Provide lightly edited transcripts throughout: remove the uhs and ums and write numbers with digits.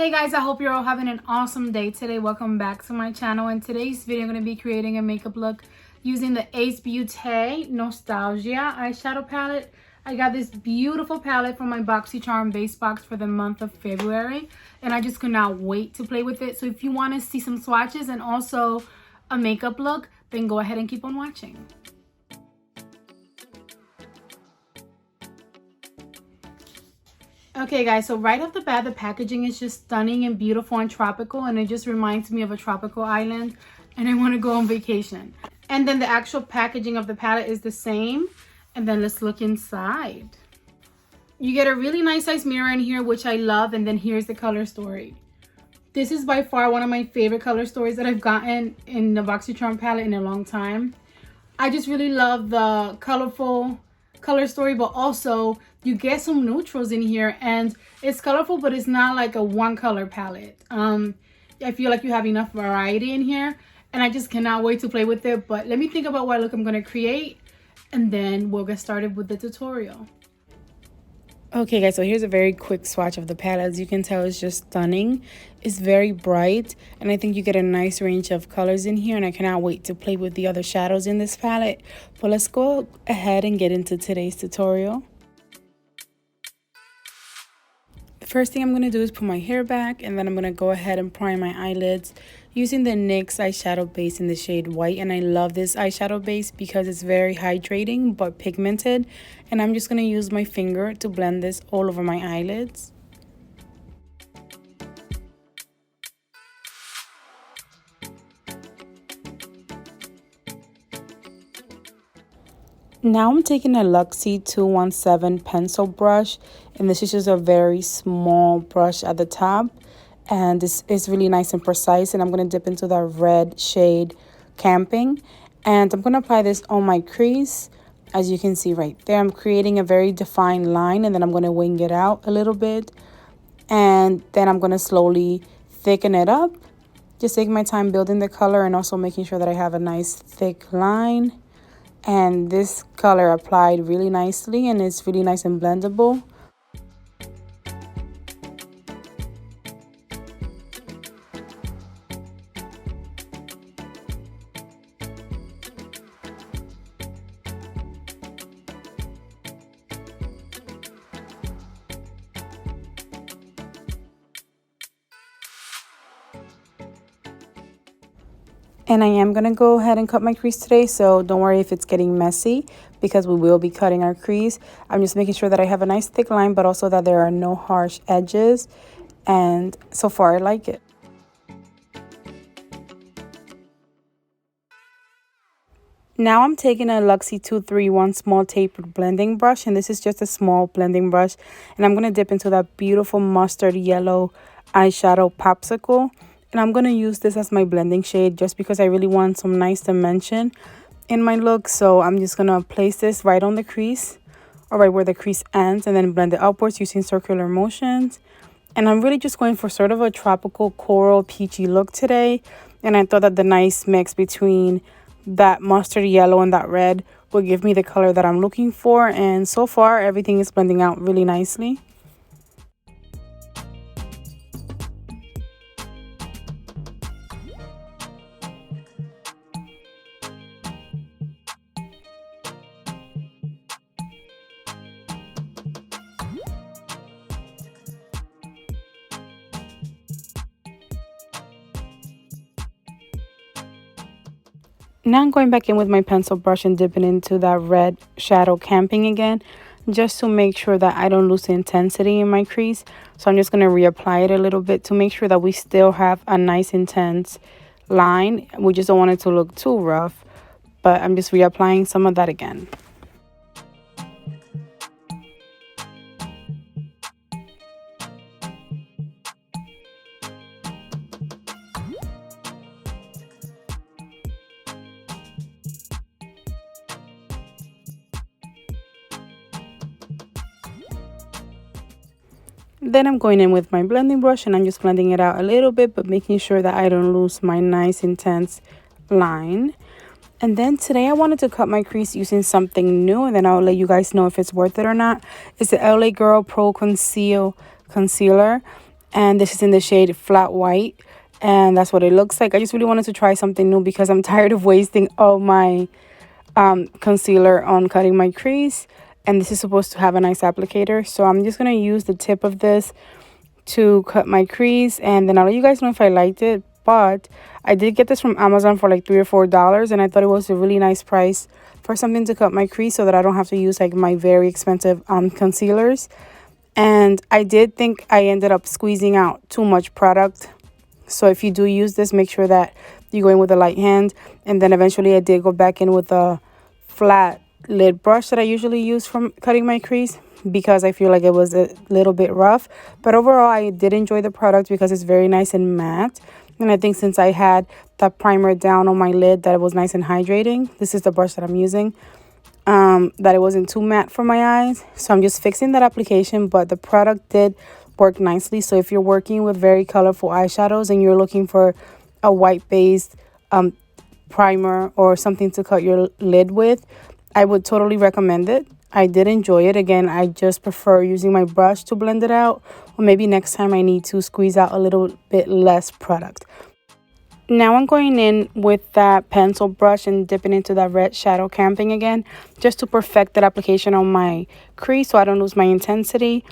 Hey guys, I hope you're all having an awesome day today. Welcome back to my channel. In today's video, I'm going to be creating a makeup look using the Beaute Nostalgia eyeshadow palette. I got this beautiful palette from my BoxyCharm base box for the month of February, and I just could not wait to play with it. So if you want to see some swatches and also a makeup look, then go ahead and keep on watching. Okay guys, so right off the bat, the packaging is just stunning and beautiful and tropical, and it just reminds me of a tropical island and I want to go on vacation. And then the actual packaging of the palette is the same. And then let's look inside. You get a really nice size mirror in here, which I love. And then here's the color story. This is by far one of my favorite color stories that I've gotten in the BoxyCharm palette in a long time. I just really love the colorful color story, but also you get some neutrals in here, and it's colorful, but it's not like a one color palette. I feel like you have enough variety in here, and I just cannot wait to play with it. But let me think about what look I'm going to create, and then we'll get started with the tutorial. Okay guys, so here's a very quick swatch of the palette. As you can tell, it's just stunning. It's very bright, and I think you get a nice range of colors in here, and I cannot wait to play with the other shadows in this palette. But let's go ahead and get into today's tutorial. The first thing I'm going to do is put my hair back, and then I'm going to go ahead and prime my eyelids using the NYX eyeshadow base in the shade White. And I love this eyeshadow base because it's very hydrating but pigmented, and I'm just going to use my finger to blend this all over my eyelids. Now I'm taking a Luxie 217 pencil brush, and this is just a very small brush at the top, and this is really nice and precise. And I'm going to dip into that red shade Camping, and I'm going to apply this on my crease. As you can see right there, I'm creating a very defined line, and then I'm going to wing it out a little bit, and then I'm going to slowly thicken it up. Just taking my time building the color and also making sure that I have a nice thick line. And this color applied really nicely, and it's really nice and blendable. And I am going to go ahead and cut my crease today, so don't worry if it's getting messy, because we will be cutting our crease. I'm just making sure that I have a nice thick line, but also that there are no harsh edges. And so far, I like it. Now I'm taking a Luxie 231 small tapered blending brush, and this is just a small blending brush. And I'm going to dip into that beautiful mustard yellow eyeshadow Popsicle. And I'm going to use this as my blending shade just because I really want some nice dimension in my look. So I'm just going to place this right on the crease, or right where the crease ends, and then blend it upwards using circular motions. And I'm really just going for sort of a tropical coral peachy look today. And I thought that the nice mix between that mustard yellow and that red will give me the color that I'm looking for. And so far, everything is blending out really nicely. Now I'm going back in with my pencil brush and dipping into that red shadow Camping again, just to make sure that I don't lose the intensity in my crease. So I'm just going to reapply it a little bit to make sure that we still have a nice intense line. We just don't want it to look too rough, but I'm just reapplying some of that again. Then I'm going in with my blending brush, and I'm just blending it out a little bit, but making sure that I don't lose my nice intense line. And then today I wanted to cut my crease using something new, and then I'll let you guys know if it's worth it or not. It's the LA Girl Pro Concealer. and this is in the shade Flat White, and that's what it looks like. I just really wanted to try something new because I'm tired of wasting all my concealer on cutting my crease, and this is supposed to have a nice applicator. So I'm just going to use the tip of this to cut my crease, and then I'll let you guys know if I liked it. But I did get this from Amazon for like $3 or $4, and I thought it was a really nice price for something to cut my crease so that I don't have to use like my very expensive concealers. And I did think I ended up squeezing out too much product. So if you do use this, make sure that you go in with a light hand. And then eventually I did go back in with a flat lid brush that I usually use from cutting my crease, because I feel like it was a little bit rough. But overall, I did enjoy the product because it's very nice and matte. And I think since I had that primer down on my lid, that it was nice and hydrating. This is the brush that I'm using. That it wasn't too matte for my eyes. So I'm just fixing that application, but the product did work nicely. So if you're working with very colorful eyeshadows and you're looking for a white based primer or something to cut your lid with, I would totally recommend it. I did enjoy it. Again, I just prefer using my brush to blend it out, or maybe next time I need to squeeze out a little bit less product. Now I'm going in with that pencil brush and dipping into that red shadow camping again, just to perfect that application on my crease so I don't lose my intensity.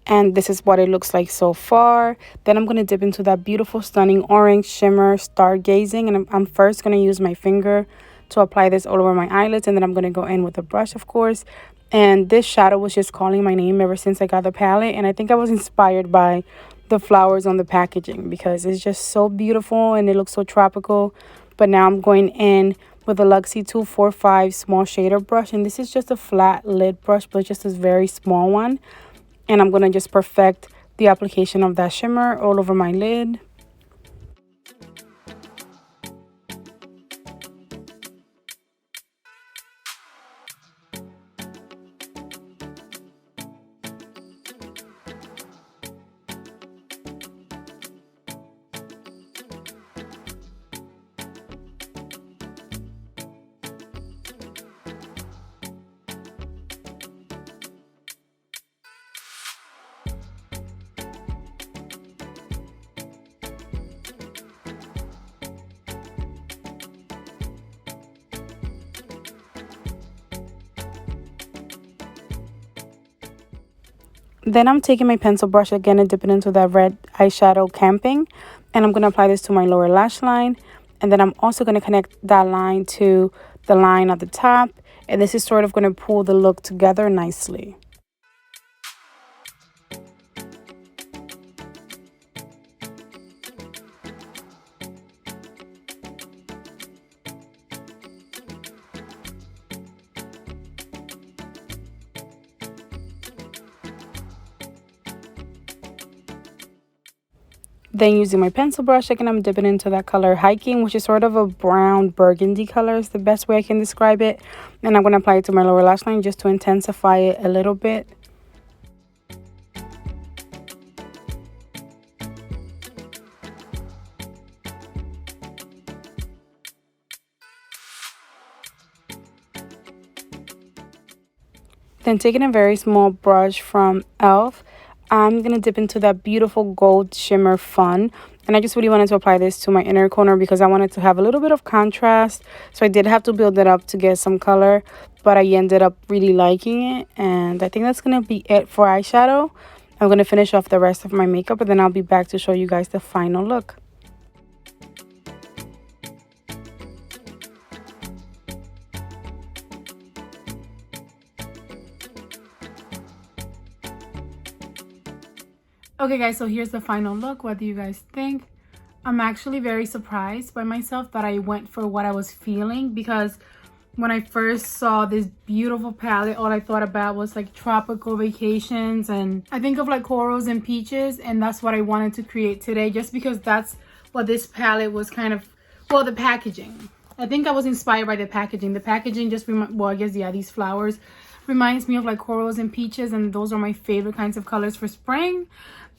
And this is what it looks like so far. Then I'm going to dip into that beautiful, stunning orange shimmer Stargazing. And I'm first going to use my finger to apply this all over my eyelids. And then I'm going to go in with a brush, of course. And this shadow was just calling my name ever since I got the palette. And I think I was inspired by the flowers on the packaging because it's just so beautiful and it looks so tropical. But now I'm going in with a Luxie 245 small shader brush. And this is just a flat lid brush, but just a very small one. And I'm going to just perfect the application of that shimmer all over my lid. Then I'm taking my pencil brush again and dipping into that red eyeshadow camping. And I'm going to apply this to my lower lash line. And then I'm also going to connect that line to the line at the top. And this is sort of going to pull the look together nicely. Then using my pencil brush again, I'm dipping into that color Hiking, which is sort of a brown burgundy color is the best way I can describe it. And I'm going to apply it to my lower lash line just to intensify it a little bit. Then taking a very small brush from e.l.f., I'm going to dip into that beautiful gold shimmer Fun. And I just really wanted to apply this to my inner corner because I wanted to have a little bit of contrast. So I did have to build it up to get some color, but I ended up really liking it. And I think that's going to be it for eyeshadow. I'm going to finish off the rest of my makeup, and then I'll be back to show you guys the final look. Okay guys, so here's the final look. What do you guys think? I'm actually very surprised by myself that I went for what I was feeling, because when I first saw this beautiful palette, all I thought about was like tropical vacations, and I think of like corals and peaches, and that's what I wanted to create today, just because that's what this palette was kind of, well, the packaging. I think I was inspired by the packaging. The packaging just, well, I guess, yeah, these flowers reminds me of like corals and peaches, and those are my favorite kinds of colors for spring.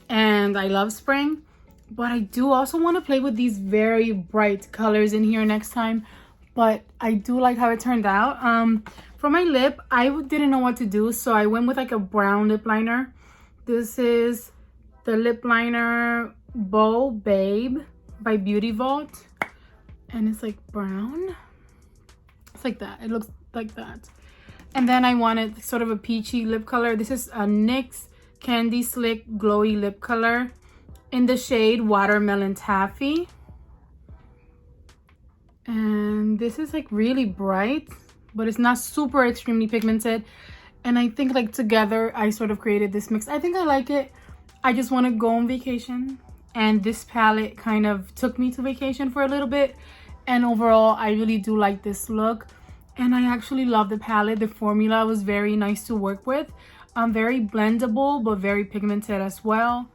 And I love spring, but I do also want to play with these very bright colors in here next time. But I do like how it turned out. For my lip, I didn't know what to do, so I went with like a brown lip liner. This is the lip liner Bow Babe by Voss, and it's like brown. It's like that. It looks like that. And then I wanted sort of a peachy lip color. This is a NYX Candy Slick Glowy Lip Color in the shade Watermelon Taffy. And this is like really bright, but it's not super extremely pigmented. And I think like together I sort of created this mix. I think I like it. I just want to go on vacation, and this palette kind of took me to vacation for a little bit. And overall I really do like this look, and I actually love the palette. The formula was very nice to work with. Very blendable but very pigmented as well.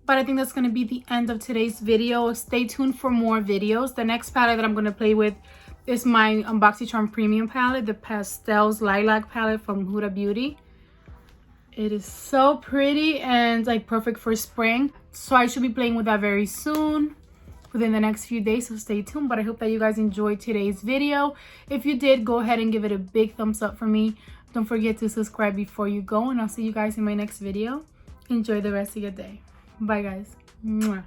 But I think that's going to be the end of today's video. Stay tuned for more videos. The next palette that I'm going to play with is my BoxyCharm Premium palette, the Pastels Lilac palette from Huda Beauty. It is so pretty and like perfect for spring. So I should be playing with that very soon, within the next few days, so stay tuned. But I hope that you guys enjoyed today's video. If you did, go ahead and give it a big thumbs up for me. Don't forget to subscribe before you go, and I'll see you guys in my next video. Enjoy the rest of your day. Bye guys. Mwah.